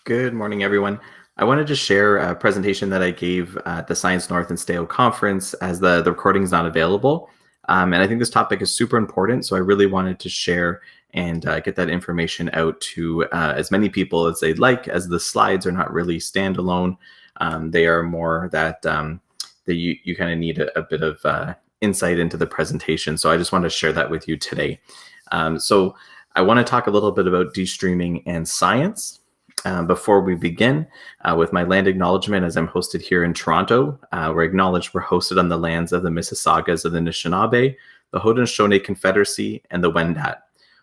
Good morning, everyone. I wanted to share a presentation that I gave at the Science North and STAO conference as the recording is not available. And I think this topic is super important, so I really wanted to share and get that information out to as many people as they'd like, as the slides are not really standalone. They are more that you kind of need a bit of insight into the presentation. So I just want to share that with you today. So I want to talk a little bit about Destreaming and Science. Before we begin with my land acknowledgement, as I'm hosted here in Toronto, we're acknowledged we're hosted on the lands of the Mississaugas of the Anishinaabe, the Haudenosaunee Confederacy, and the Wendat.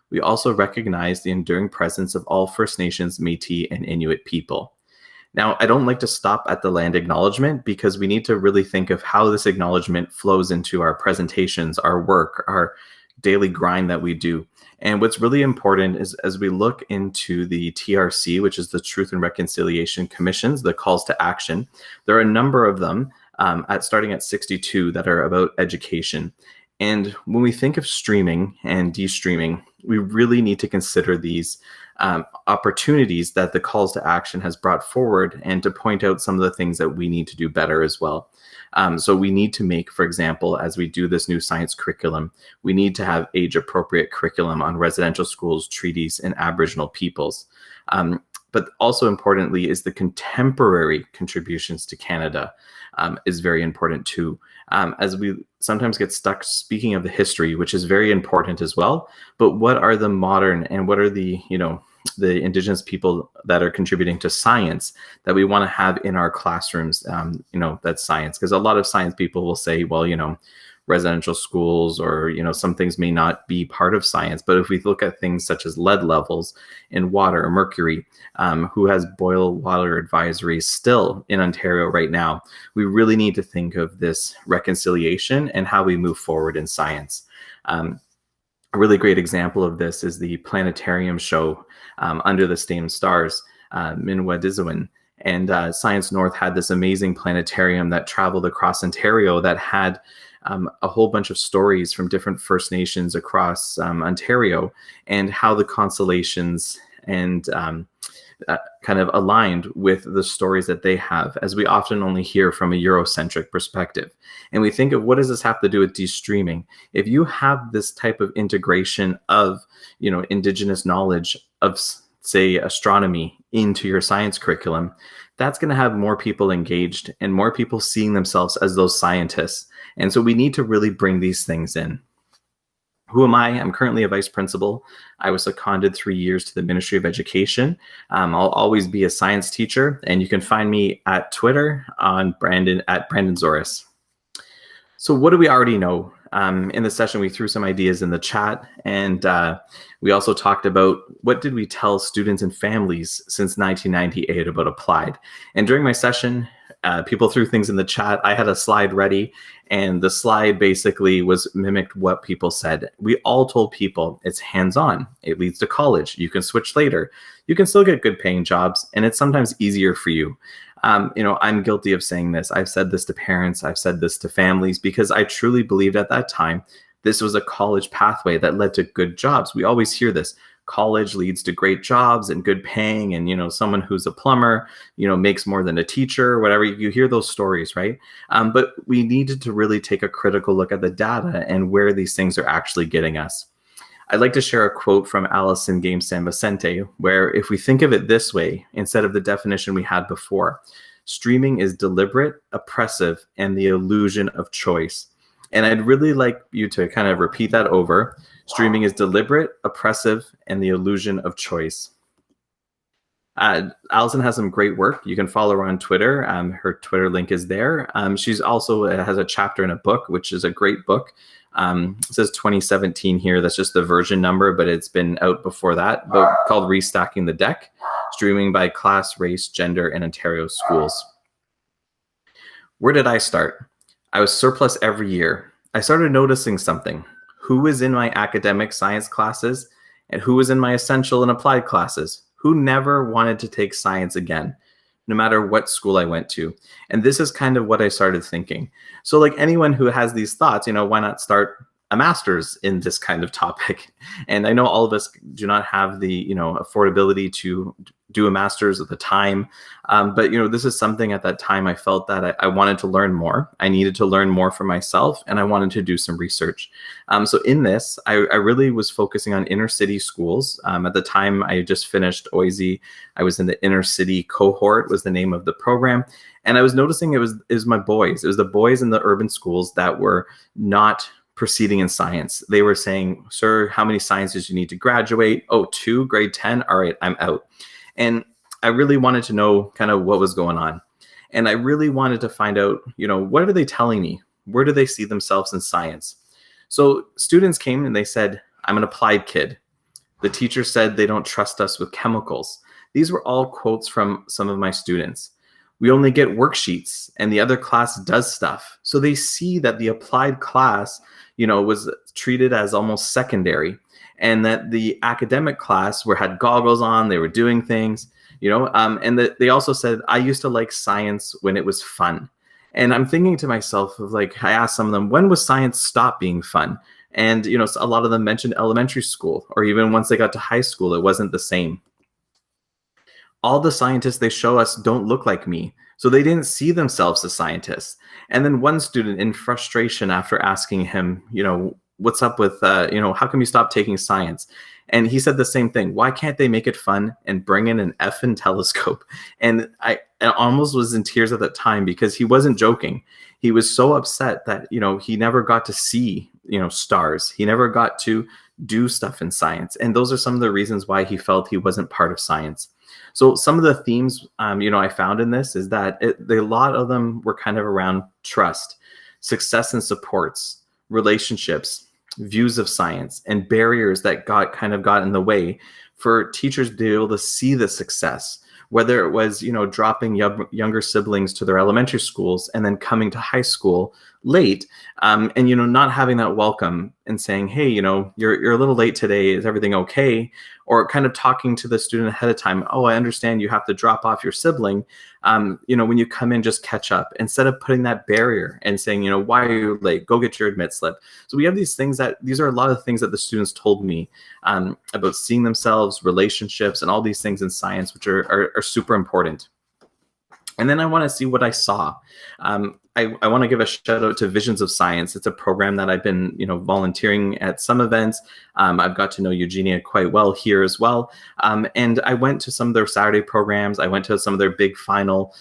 We also recognize the enduring presence of all First Nations, Métis, and Inuit people. Now, I don't like to stop at the land acknowledgement because we need to really think of how this acknowledgement flows into our presentations, our work, our daily grind that we do. And what's really important is as we look into the TRC, which is the Truth and Reconciliation Commissions, the calls to action, there are a number of them starting at 62 that are about education. And when we think of streaming and de-streaming, we really need to consider these opportunities that the calls to action has brought forward and to point out some of the things that we need to do better as well. So we need to make, for example, as we do this new science curriculum, we need to have age-appropriate curriculum on residential schools, treaties, and Aboriginal peoples. But also importantly is the contemporary contributions to Canada is very important too. As we sometimes get stuck speaking of the history, which is very important as well, but what are the modern and what are the Indigenous people that are contributing to science that we want to have in our classrooms, that's science. Because a lot of science people will say, well, residential schools or, some things may not be part of science. But if we look at things such as lead levels in water, mercury, who has boil water advisories still in Ontario right now, we really need to think of this reconciliation and how we move forward in science. A really great example of this is the planetarium show under the same stars, Minwadiziwin. And Science North had this amazing planetarium that traveled across Ontario that had a whole bunch of stories from different First Nations across Ontario and how the constellations and kind of aligned with the stories that they have, as we often only hear from a Eurocentric perspective. And we think of what does this have to do with de-streaming? If you have this type of integration of, Indigenous knowledge of, say, astronomy into your science curriculum, that's going to have more people engaged and more people seeing themselves as those scientists. And so we need to really bring these things in. Who am I? I'm currently a vice principal. I was seconded 3 years to the Ministry of Education. I'll always be a science teacher, and you can find me at Twitter on Brandon Zoras. So what do we already know? In the session, we threw some ideas in the chat, and we also talked about what did we tell students and families since 1998 about Applied. And during my session, people threw things in the chat. I had a slide ready, and the slide basically was mimicked what people said. We all told people it's hands-on. It leads to college. You can switch later. You can still get good paying jobs, and it's sometimes easier for you. I'm guilty of saying this. I've said this to parents. I've said this to families because I truly believed at that time this was a college pathway that led to good jobs. We always hear this. College leads to great jobs and good paying, and someone who's a plumber makes more than a teacher or whatever. You hear those stories, right? But we needed to really take a critical look at the data and where these things are actually getting us. I'd like to share a quote from Alison Game San Vicente, where if we think of it this way, instead of the definition we had before, streaming is deliberate, oppressive, and the illusion of choice. And I'd really like you to kind of repeat that over. Streaming is deliberate, oppressive, and the illusion of choice. Alison has some great work. You can follow her on Twitter. Her Twitter link is there. She's also has a chapter in a book, which is a great book. It says 2017 here. That's just the version number, but it's been out before that. Book called Restacking the Deck, Streaming by Class, Race, Gender, and Ontario Schools. Where did I start? I was surplus every year. I started noticing something. Who was in my academic science classes and who was in my essential and applied classes? Who never wanted to take science again, no matter what school I went to? And this is kind of what I started thinking. So like anyone who has these thoughts, why not start a master's in this kind of topic? And I know all of us do not have the, affordability to do a master's at the time. But, this is something at that time I felt that I wanted to learn more. I needed to learn more for myself, and I wanted to do some research. So in this, I really was focusing on inner city schools. At the time, I just finished OISE. I was in the inner city cohort was the name of the program. And I was noticing it was my boys. It was the boys in the urban schools that were not proceeding in science. They were saying, "Sir, how many sciences do you need to graduate?" "Oh, 2, grade 10. All right, I'm out." And I really wanted to know kind of what was going on. And I really wanted to find out, what are they telling me? Where do they see themselves in science? So students came and they said, "I'm an applied kid." The teacher said they don't trust us with chemicals. These were all quotes from some of my students. "We only get worksheets and the other class does stuff." So they see that the applied class, was treated as almost secondary, and that the academic class had goggles on, they were doing things, and that they also said, "I used to like science when it was fun." And I'm thinking to myself of I asked some of them, when was science stop being fun? And, a lot of them mentioned elementary school, or even once they got to high school, it wasn't the same. All the scientists they show us don't look like me. So they didn't see themselves as scientists. And then one student, in frustration after asking him, "What's up with, how come you stop taking science?" And he said the same thing. "Why can't they make it fun and bring in an effing telescope?" And I almost was in tears at that time, because he wasn't joking. He was so upset that, he never got to see, stars. He never got to do stuff in science. And those are some of the reasons why he felt he wasn't part of science. So some of the themes, I found in this is that a lot of them were kind of around trust, success and supports, relationships, views of science, and barriers that got in the way for teachers to be able to see the success, whether it was, dropping younger siblings to their elementary schools and then coming to high school late, and, not having that welcome and saying, "Hey, you're a little late today. Is everything okay?" Or kind of talking to the student ahead of time. "Oh, I understand you have to drop off your sibling. When you come in, just catch up," instead of putting that barrier and saying, "Why are you late? Go get your admit slip." So we have these are a lot of things that the students told me about seeing themselves, relationships, and all these things in science, which are super important. And then I want to see what I saw. I want to give a shout out to Visions of Science. It's a program that I've been, volunteering at some events. I've got to know Eugenia quite well here as well. And I went to some of their Saturday programs. I went to some of their big final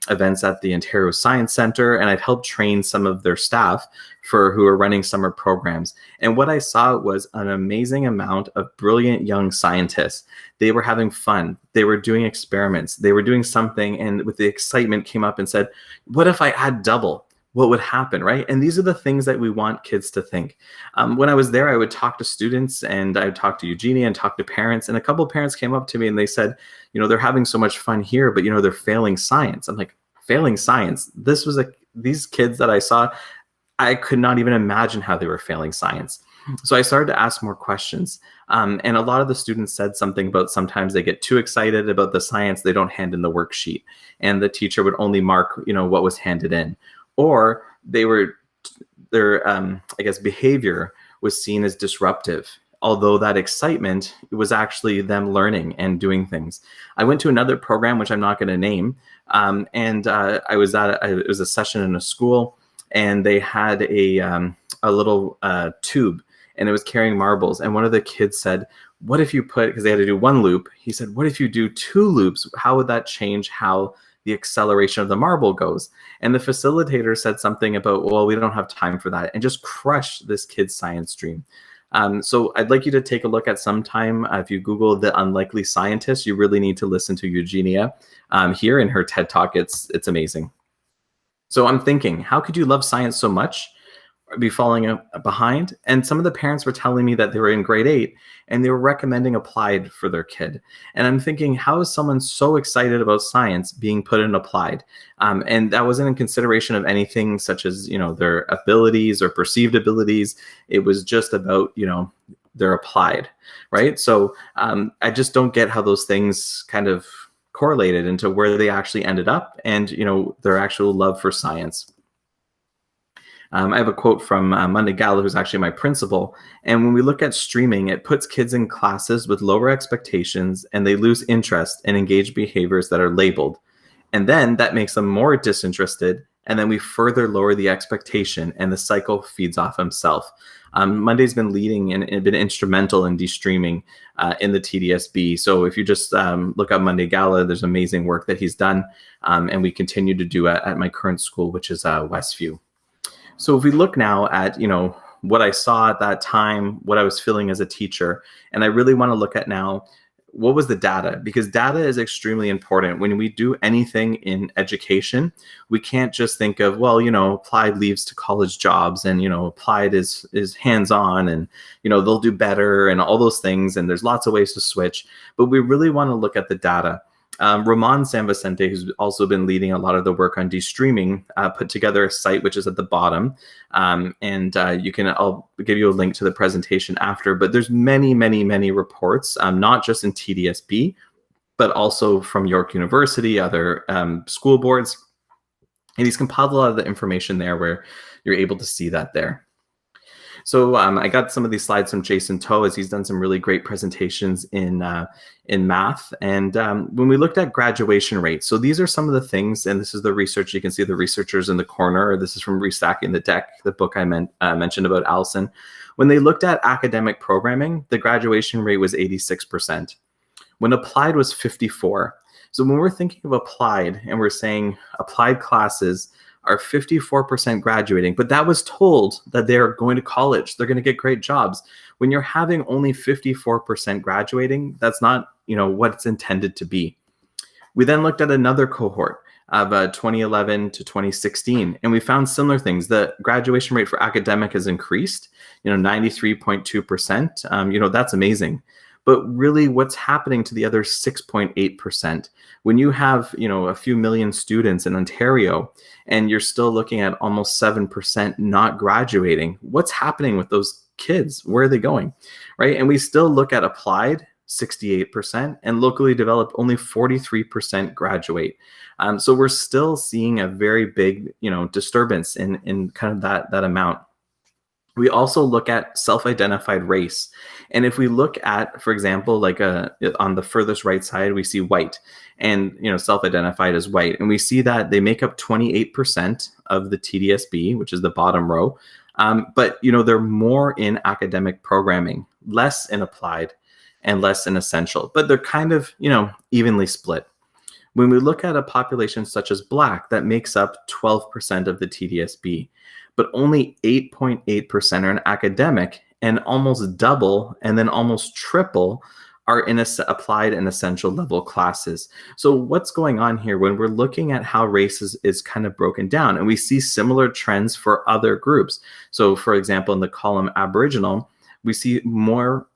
events at the Ontario Science Center, and I've helped train some of their staff who are running summer programs. And what I saw was an amazing amount of brilliant young scientists. They were having fun. They were doing experiments. They were doing something, and with the excitement came up and said, "What if I add double? What would happen?" Right? And these are the things that we want kids to think. When I was there, I would talk to students, and I would talk to Eugenia and talk to parents. And a couple of parents came up to me and they said, "They're having so much fun here, but they're failing science." I'm like, failing science? These kids that I saw, I could not even imagine how they were failing science. So I started to ask more questions. And a lot of the students said something about sometimes they get too excited about the science, they don't hand in the worksheet. And the teacher would only mark, what was handed in. Or their behavior was seen as disruptive, although that excitement was actually them learning and doing things. I went to another program, which I'm not going to name. It was a session in a school, and they had a little tube, and it was carrying marbles. And one of the kids said, "What if you because they had to do one loop. He said, "What if you do 2 loops? How would that change how the acceleration of the marble goes?" And the facilitator said something about, "Well, we don't have time for that," and just crushed this kid's science dream. So I'd like you to take a look at sometime. If you Google "The Unlikely Scientist," you really need to listen to Eugenia here in her TED Talk. It's amazing. So I'm thinking, how could you love science so much, be falling behind? And some of the parents were telling me that they were in grade 8 and they were recommending applied for their kid. And I'm thinking, how is someone so excited about science being put in applied? And that wasn't in consideration of anything such as, their abilities or perceived abilities. It was just about, their applied, right? So I just don't get how those things kind of correlated into where they actually ended up and, their actual love for science. I have a quote from Monday Gala, who's actually my principal. And when we look at streaming, it puts kids in classes with lower expectations and they lose interest and engage behaviors that are labeled. And then that makes them more disinterested. And then we further lower the expectation and the cycle feeds off himself. Monday's been leading and been instrumental in destreaming in the TDSB. So if you just look up Monday Gala, there's amazing work that he's done. And we continue to do at my current school, which is Westview. So if we look now at, what I saw at that time, what I was feeling as a teacher, and I really want to look at now, what was the data? Because data is extremely important. When we do anything in education, we can't just think of, well, applied leads to college jobs and, applied is hands-on and, they'll do better and all those things. And there's lots of ways to switch, but we really want to look at the data. Ramon San Vicente, who's also been leading a lot of the work on destreaming, put together a site which is at the bottom, and I'll give you a link to the presentation after. But there's many, many, many reports, not just in TDSB, but also from York University, other school boards, and he's compiled a lot of the information there where you're able to see that there. So I got some of these slides from Jason Toe, as he's done some really great presentations in math. And when we looked at graduation rates, so these are some of the things, and this is the research. You can see the researchers in the corner. This is from Restacking the Deck, the book I mentioned about Allison. When they looked at academic programming, the graduation rate was 86%. When applied was 54%. So when we're thinking of applied and we're saying applied classes are 54% graduating, but that was told that they're going to college, they're going to get great jobs. When you're having only 54% graduating, that's not, what it's intended to be. We then looked at another cohort of 2011 to 2016, and we found similar things. The graduation rate for academic has increased, 93.2%. That's amazing. But really, what's happening to the other 6.8%? When you have, a few million students in Ontario, and you're still looking at almost 7% not graduating, what's happening with those kids? Where are they going, right? And we still look at applied, 68%, and locally developed, only 43% graduate. So we're still seeing a very big, disturbance in kind of that amount. We also look at self-identified race. And if we look at, for example, like on the furthest right side, we see white and, self-identified as white. And we see that they make up 28% of the TDSB, which is the bottom row. But, they're more in academic programming, less in applied and less in essential, but they're kind of, evenly split. When we look at a population such as Black, that makes up 12% of the TDSB, but only 8.8% are in academic, and almost double and then almost triple are in applied and essential level classes. So what's going on here when we're looking at how race is kind of broken down? And we see similar trends for other groups. So for example, in the column Aboriginal, we see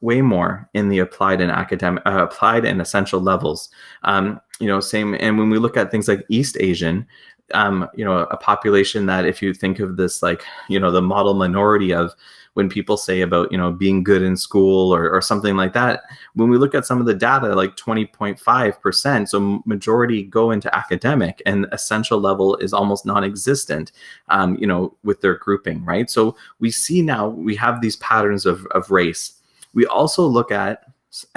way more in the applied and applied and essential levels. Same. And when we look at things like East Asian, a population that, if you think of this like, the model minority of when people say about, being good in school or something like that, when we look at some of the data, like 20.5%, so majority go into academic and essential level is almost non-existent, with their grouping, right? So we see now we have these patterns of race. We also look at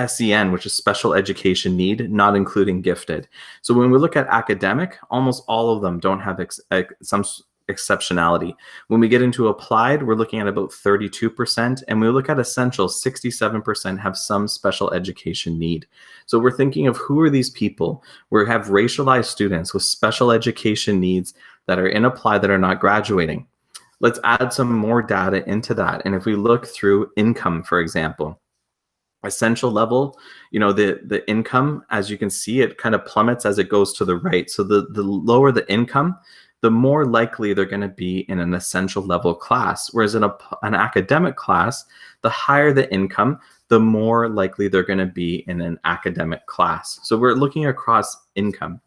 SEN, which is special education need, not including gifted. So when we look at academic, almost all of them don't have some exceptionality. When we get into applied, we're looking at about 32%. And when we look at essential, 67% have some special education need. So we're thinking of who are these people? We have racialized students with special education needs that are in applied that are not graduating. Let's add some more data into that. And if we look through income, for example, essential level, the income, as you can see, it kind of plummets as it goes to the right. So the lower the income, the more likely they're going to be in an essential level class. Whereas in an academic class, the higher the income, the more likely they're going to be in an academic class. So we're looking across income.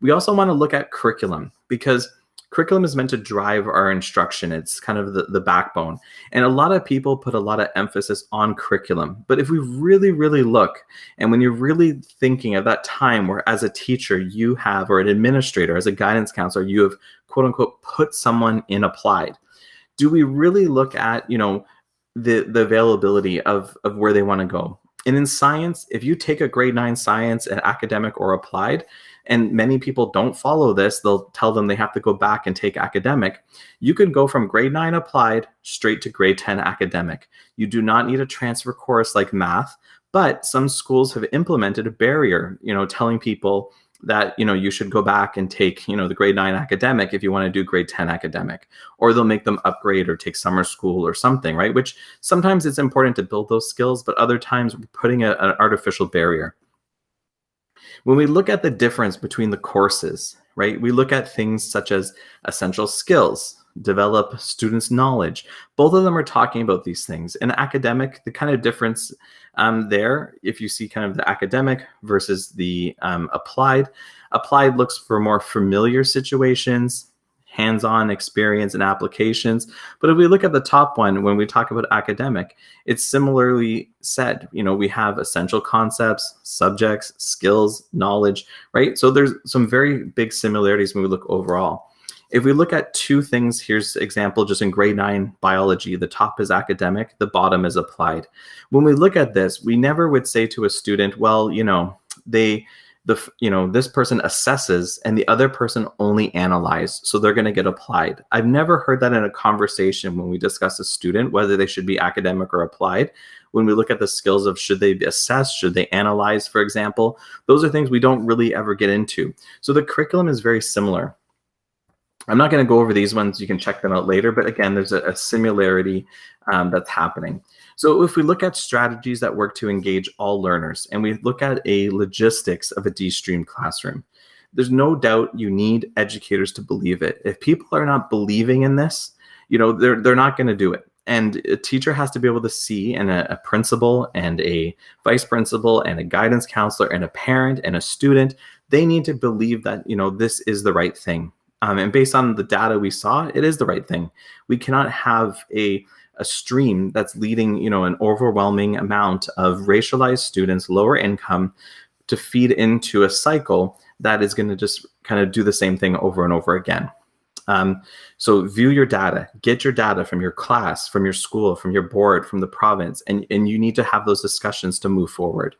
We also want to look at curriculum, because curriculum is meant to drive our instruction. It's kind of the backbone. And a lot of people put a lot of emphasis on curriculum. But if we really, really look, and when you're really thinking of that time where as a teacher you have, or an administrator, as a guidance counselor, you have quote unquote put someone in applied, do we really look at, the availability of where they want to go? And in science, if you take a grade 9 science and academic or applied, and many people don't follow this, they'll tell them they have to go back and take academic. You can go from grade 9 applied straight to grade 10 academic. You do not need a transfer course like math, but some schools have implemented a barrier, telling people that you should go back and take the grade 9 academic if you want to do grade 10 academic, or they'll make them upgrade or take summer school or something, right? Which sometimes it's important to build those skills, but other times we're putting an artificial barrier. When we look at the difference between the courses, right, we look at things such as essential skills, develop students' knowledge. Both of them are talking about these things. In academic, the kind of difference there, if you see kind of the academic versus the applied looks for more familiar situations, hands-on experience and applications. But if we look at the top one, when we talk about academic, it's similarly said. We have essential concepts, subjects, skills, knowledge, right? So there's some very big similarities when we look overall. If we look at two things, here's an example just in grade 9 biology. The top is academic, the bottom is applied. When we look at this, we never would say to a student, well, this person assesses and the other person only analyze, so they're going to get applied. I've never heard that in a conversation when we discuss a student, whether they should be academic or applied. When we look at the skills of should they be assessed, should they analyze, for example, those are things we don't really ever get into. So the curriculum is very similar. I'm not going to go over these ones. You can check them out later. But again, there's a similarity that's happening. So if we look at strategies that work to engage all learners, and we look at a logistics of a de-streamed classroom, there's no doubt you need educators to believe it. If people are not believing in this, they're not going to do it. And a teacher has to be able to see, and a principal and a vice principal and a guidance counselor and a parent and a student, they need to believe that, this is the right thing. And based on the data we saw, it is the right thing. We cannot have a stream that's leading, an overwhelming amount of racialized students, lower income, to feed into a cycle that is going to just kind of do the same thing over and over again. So view your data, get your data from your class, from your school, from your board, from the province, and you need to have those discussions to move forward.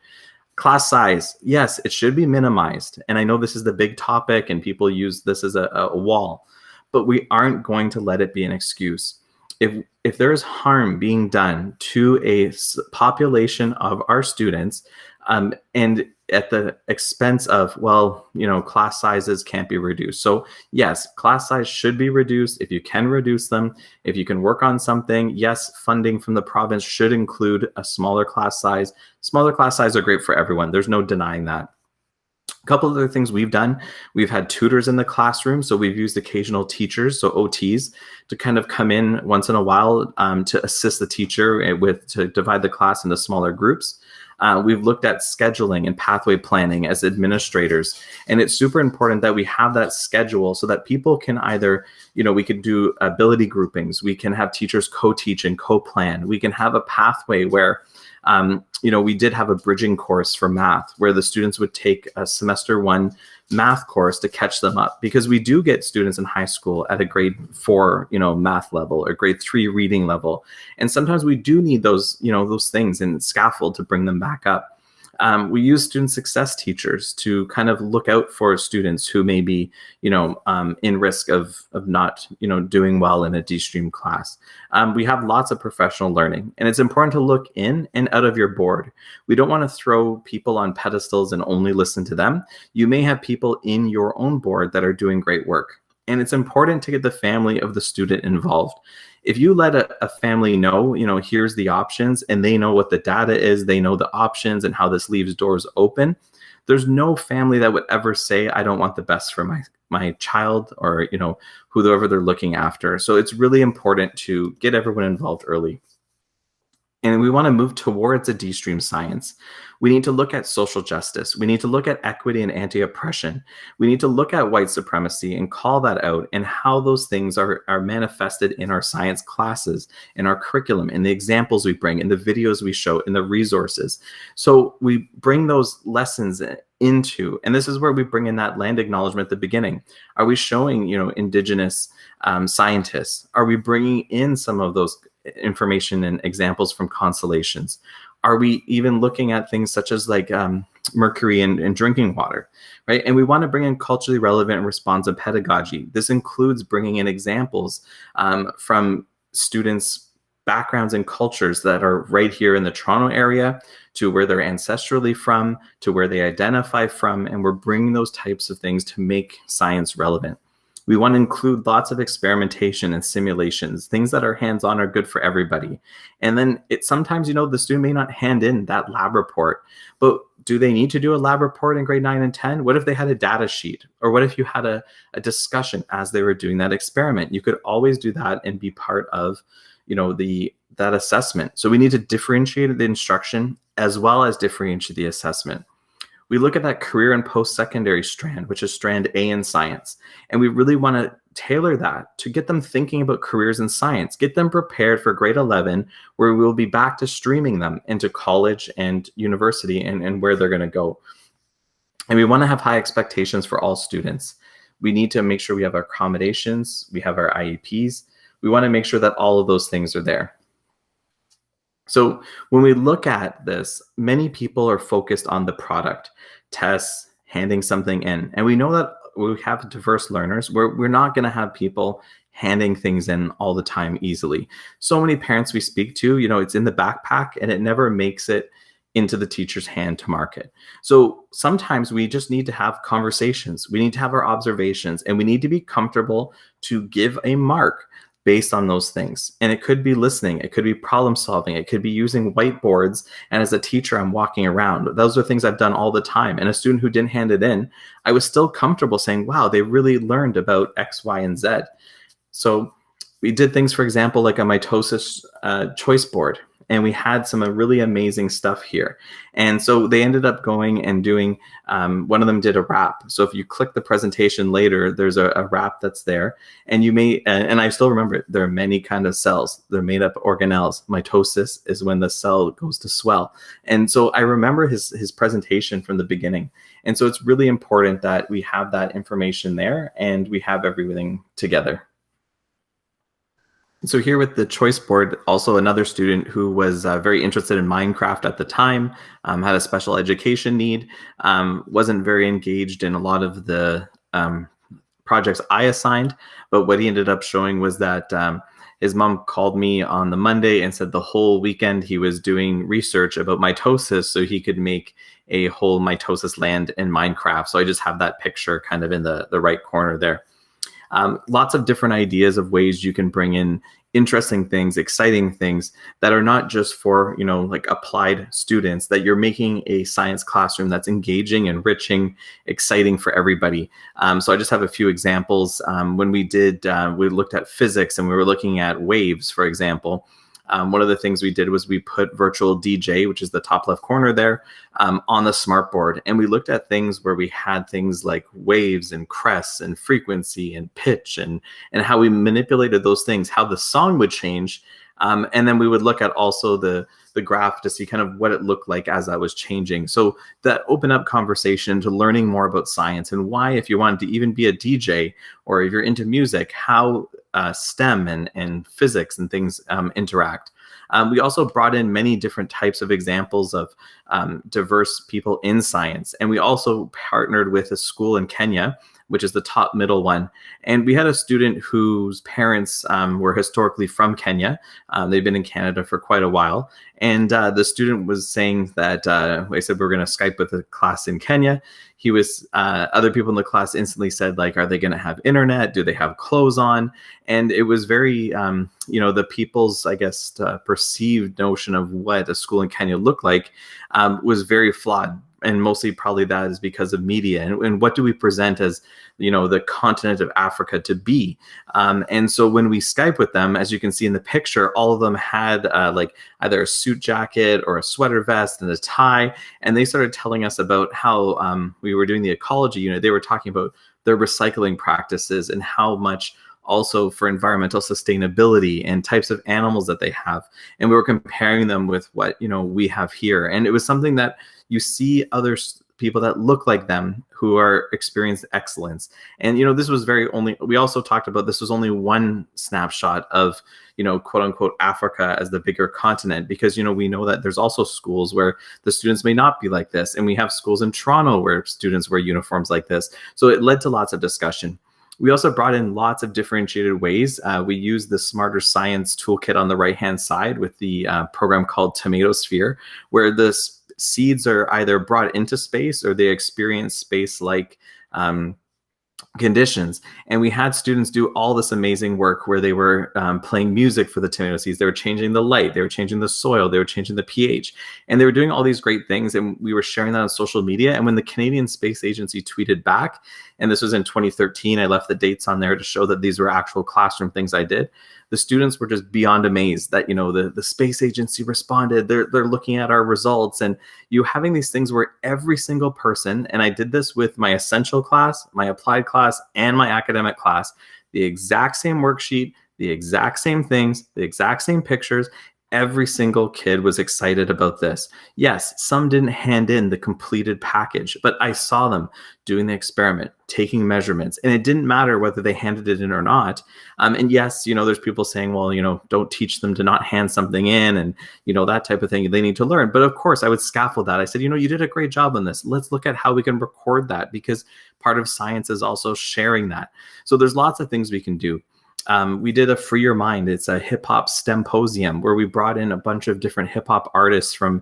Class size, yes, it should be minimized. And I know this is the big topic and people use this as a wall, but we aren't going to let it be an excuse. If there is harm being done to a population of our students, and at the expense of, class sizes can't be reduced. So yes, class size should be reduced if you can reduce them. If you can work on something, yes, funding from the province should include a smaller class size. Smaller class size are great for everyone. There's no denying that. A couple of other things we've done, we've had tutors in the classroom. So we've used occasional teachers, so OTs, to kind of come in once in a while to assist the teacher to divide the class into smaller groups. We've looked at scheduling and pathway planning as administrators. And it's super important that we have that schedule so that people can either, we can do ability groupings. We can have teachers co-teach and co-plan. We can have a pathway where, we did have a bridging course for math where the students would take a semester 1 math course to catch them up, because we do get students in high school at a grade 4, math level or grade 3 reading level. And sometimes we do need those, those things and scaffold to bring them back up. We use student success teachers to kind of look out for students who may be, in risk of not, doing well in a de-streamed class. We have lots of professional learning, and it's important to look in and out of your board. We don't want to throw people on pedestals and only listen to them. You may have people in your own board that are doing great work, and it's important to get the family of the student involved. If you let a family know, here's the options, and they know what the data is, they know the options and how this leaves doors open, there's no family that would ever say, I don't want the best for my child or, whoever they're looking after. So it's really important to get everyone involved early. And we want to move towards a destream science. We need to look at social justice. We need to look at equity and anti-oppression. We need to look at white supremacy and call that out, and how those things are manifested in our science classes, in our curriculum, in the examples we bring, in the videos we show, in the resources. So we bring those lessons into, and this is where we bring in that land acknowledgement at the beginning. Are we showing, Indigenous scientists? Are we bringing in some of those information and examples from constellations? Are we even looking at things such as like mercury in drinking water, right? And we want to bring in culturally relevant and responsive pedagogy. This includes bringing in examples from students' backgrounds and cultures that are right here in the Toronto area, to where they're ancestrally from, to where they identify from, and we're bringing those types of things to make science relevant. We want to include lots of experimentation and simulations. Things that are hands-on are good for everybody. And then sometimes, the student may not hand in that lab report, but do they need to do a lab report in grade 9 and 10? What if they had a data sheet? Or what if you had a discussion as they were doing that experiment? You could always do that and be part of, that assessment. So we need to differentiate the instruction as well as differentiate the assessment. We look at that career and post-secondary strand, which is strand A in science. And we really want to tailor that to get them thinking about careers in science, get them prepared for grade 11, where we'll be back to streaming them into college and university and where they're going to go. And we want to have high expectations for all students. We need to make sure we have our accommodations, we have our IEPs. We want to make sure that all of those things are there. So when we look at this, many people are focused on the product, tests, handing something in. And we know that we have diverse learners. We're not going to have people handing things in all the time easily. So many parents we speak to, it's in the backpack and it never makes it into the teacher's hand to mark it. So sometimes we just need to have conversations. We need to have our observations, and we need to be comfortable to give a mark based on those things. And it could be listening, it could be problem solving, it could be using whiteboards. And as a teacher, I'm walking around. Those are things I've done all the time. And a student who didn't hand it in, I was still comfortable saying, wow, they really learned about X, Y, and Z. So we did things, for example, like a mitosis choice board. And we had some really amazing stuff here. And so they ended up going and doing, one of them did a wrap. So if you click the presentation later, there's a wrap that's there. And you may, and I still remember it, there are many kind of cells. They're made up organelles. Mitosis is when the cell goes to swell. And so I remember his presentation from the beginning. And so it's really important that we have that information there and we have everything together. So here with the choice board, also another student who was very interested in Minecraft at the time, had a special education need, wasn't very engaged in a lot of the projects I assigned, but what he ended up showing was that his mom called me on the Monday and said the whole weekend he was doing research about mitosis so he could make a whole mitosis land in Minecraft. So I just have that picture kind of in the right corner there. Lots of different ideas of ways you can bring in interesting things, exciting things that are not just for, like applied students, that you're making a science classroom that's engaging, enriching, exciting for everybody. So I just have a few examples. When we looked at physics and we were looking at waves, for example. One of the things we did was we put virtual DJ, which is the top left corner there, on the smartboard. And we looked at things where we had things like waves and crests and frequency and pitch and how we manipulated those things, how the song would change. And then we would look at also the graph to see kind of what it looked like as that was changing. So that opened up conversation to learning more about science and why, if you wanted to even be a DJ or if you're into music, how STEM and physics and things interact. We also brought in many different types of examples of diverse people in science. And we also partnered with a school in Kenya, which is the top middle one. And we had a student whose parents were historically from Kenya. They've been in Canada for quite a while. And the student was saying that, I said we were going to Skype with a class in Kenya. He was, other people in the class instantly said, like, are they going to have internet? Do they have clothes on? And it was very, the people's, I guess, perceived notion of what a school in Kenya looked like was very flawed. and mostly probably that is because of media. And what do we present as, the continent of Africa to be? And so when we Skype with them, as you can see in the picture, all of them had like either a suit jacket or a sweater vest and a tie. And they started telling us about how we were doing the ecology unit. They were talking about their recycling practices and how much also for environmental sustainability and types of animals that they have. And we were comparing them with what, we have here. And it was something that you see other people that look like them who are experienced excellence. And, this was we also talked about this was only one snapshot of, quote unquote, Africa as the bigger continent, because, we know that there's also schools where the students may not be like this. And we have schools in Toronto where students wear uniforms like this. So it led to lots of discussion. We also brought in lots of differentiated ways. We used the Smarter Science toolkit on the right-hand side with the program called Tomato Sphere, where the seeds are either brought into space or they experience space-like conditions. And we had students do all this amazing work where they were playing music for the tomato seeds. They were changing the light, they were changing the soil, they were changing the pH, and they were doing all these great things. And we were sharing that on social media. And when the Canadian Space Agency tweeted back, and this was in 2013, I left the dates on there to show that these were actual classroom things I did. The students were just beyond amazed that, the space agency responded. They're looking at our results, and you having these things where every single person, and I did this with my essential class, my applied class, and my academic class, the exact same worksheet, the exact same things, the exact same pictures. Every single kid was excited about this. Yes, some didn't hand in the completed package, but I saw them doing the experiment, taking measurements, and it didn't matter whether they handed it in or not. And yes, there's people saying, well, don't teach them to not hand something in and, that type of thing. They need to learn. But of course, I would scaffold that. I said, you did a great job on this. Let's look at how we can record that, because part of science is also sharing that. So there's lots of things we can do. We did a Free Your Mind. It's a hip hop STEMposium where we brought in a bunch of different hip hop artists from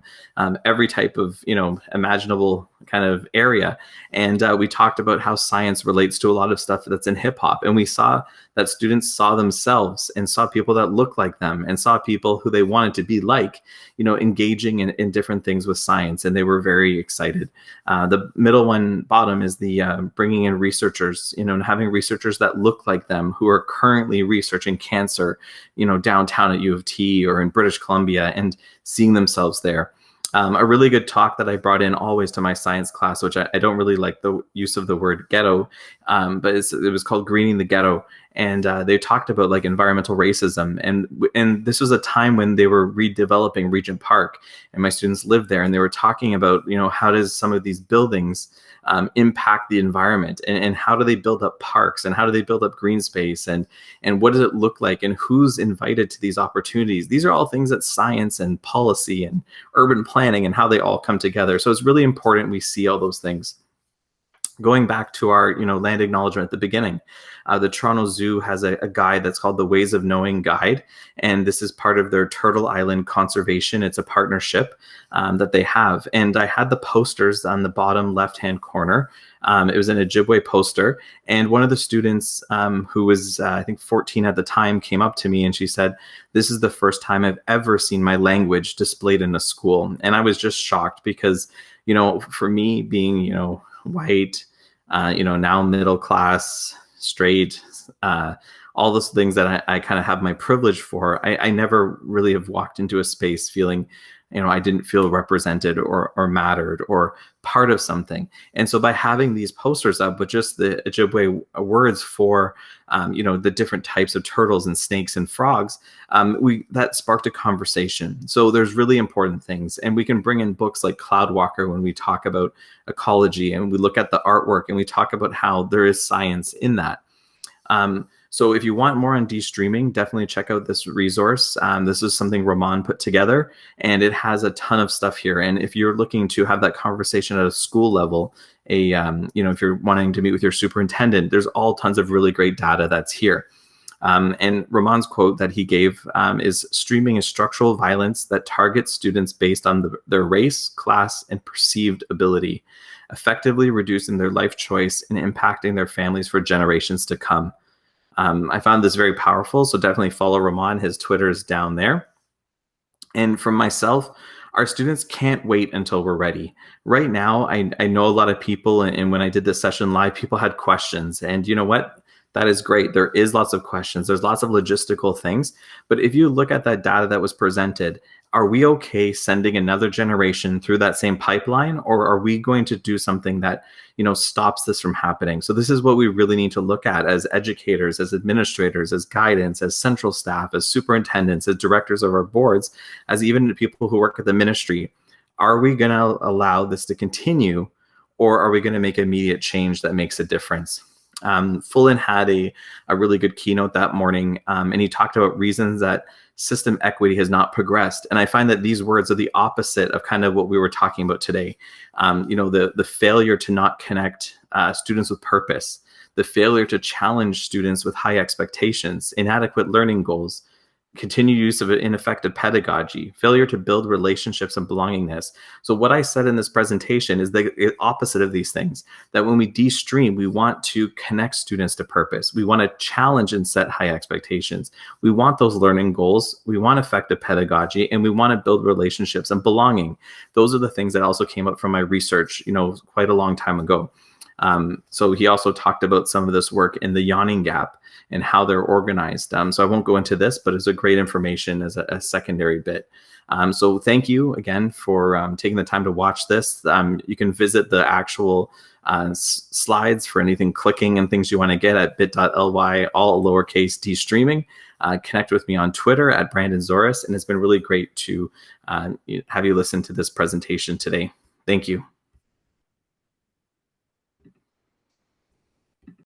every type of, imaginable kind of area. And we talked about how science relates to a lot of stuff that's in hip hop. And we saw that students saw themselves and saw people that looked like them and saw people who they wanted to be like, engaging in different things with science. And they were very excited. The middle one, bottom, is the bringing in researchers, and having researchers that look like them who are currently researching cancer, downtown at U of T or in British Columbia, and seeing themselves there. A really good talk that I brought in always to my science class, which I don't really like the use of the word ghetto, but it was called Greening the Ghetto. And they talked about like environmental racism. And this was a time when they were redeveloping Regent Park, and my students lived there. And they were talking about, how does some of these buildings impact the environment, and how do they build up parks, and how do they build up green space, and what does it look like, and who's invited to these opportunities. These are all things that science and policy and urban planning and how they all come together. So it's really important we see all those things. Going back to our, land acknowledgement at the beginning, the Toronto Zoo has a guide that's called the Ways of Knowing Guide, and this is part of their Turtle Island conservation. It's a partnership that they have, and I had the posters on the bottom left-hand corner. It was an Ojibwe poster, and one of the students who was, I think, 14 at the time, came up to me and she said, "This is the first time I've ever seen my language displayed in a school." And I was just shocked because, for me being, white, now middle class, straight, all those things that I kind of have my privilege for, I never really have walked into a space feeling, I didn't feel represented or mattered or part of something. And so by having these posters up with just the Ojibwe words for, the different types of turtles and snakes and frogs, that sparked a conversation. So there's really important things. And we can bring in books like Cloudwalker when we talk about ecology, and we look at the artwork and we talk about how there is science in that. So if you want more on destreaming, definitely check out this resource. This is something Ramon put together, and it has a ton of stuff here. And if you're looking to have that conversation at a school level, if you're wanting to meet with your superintendent, there's all tons of really great data that's here. And Ramon's quote that he gave is, "Streaming is structural violence that targets students based on their race, class, and perceived ability, effectively reducing their life choice and impacting their families for generations to come." I found this very powerful, so definitely follow Ramon. His Twitter is down there. And from myself, Our students can't wait until we're ready. Right now, I know a lot of people, and when I did this session live, people had questions. And you know what? That is great. There is lots of questions. There's lots of logistical things. But if you look at that data that was presented, are we okay sending another generation through that same pipeline, or are we going to do something that stops this from happening? So this is what we really need to look at as educators, as administrators, as guidance, as central staff, as superintendents, as directors of our boards, as even people who work at the ministry. Are we going to allow this to continue, or are we going to make immediate change that makes a difference? Fullen had a really good keynote that morning, and he talked about reasons that system equity has not progressed. And I find that these words are the opposite of kind of what we were talking about today. The failure to not connect students with purpose, the failure to challenge students with high expectations, inadequate learning goals, continued use of ineffective pedagogy, failure to build relationships and belongingness. So what I said in this presentation is the opposite of these things, that when we de-stream, we want to connect students to purpose. We want to challenge and set high expectations. We want those learning goals. We want effective pedagogy, and we want to build relationships and belonging. Those are the things that also came up from my research, quite a long time ago. So he also talked about some of this work in the yawning gap and how they're organized. So I won't go into this, but it's a great information as a secondary bit. So thank you again for taking the time to watch this. You can visit the actual slides for anything clicking and things you want to get at bit.ly, all lowercase destreaming. Connect with me on Twitter at Brandon Zoras, and it's been really great to have you listen to this presentation today. Thank you.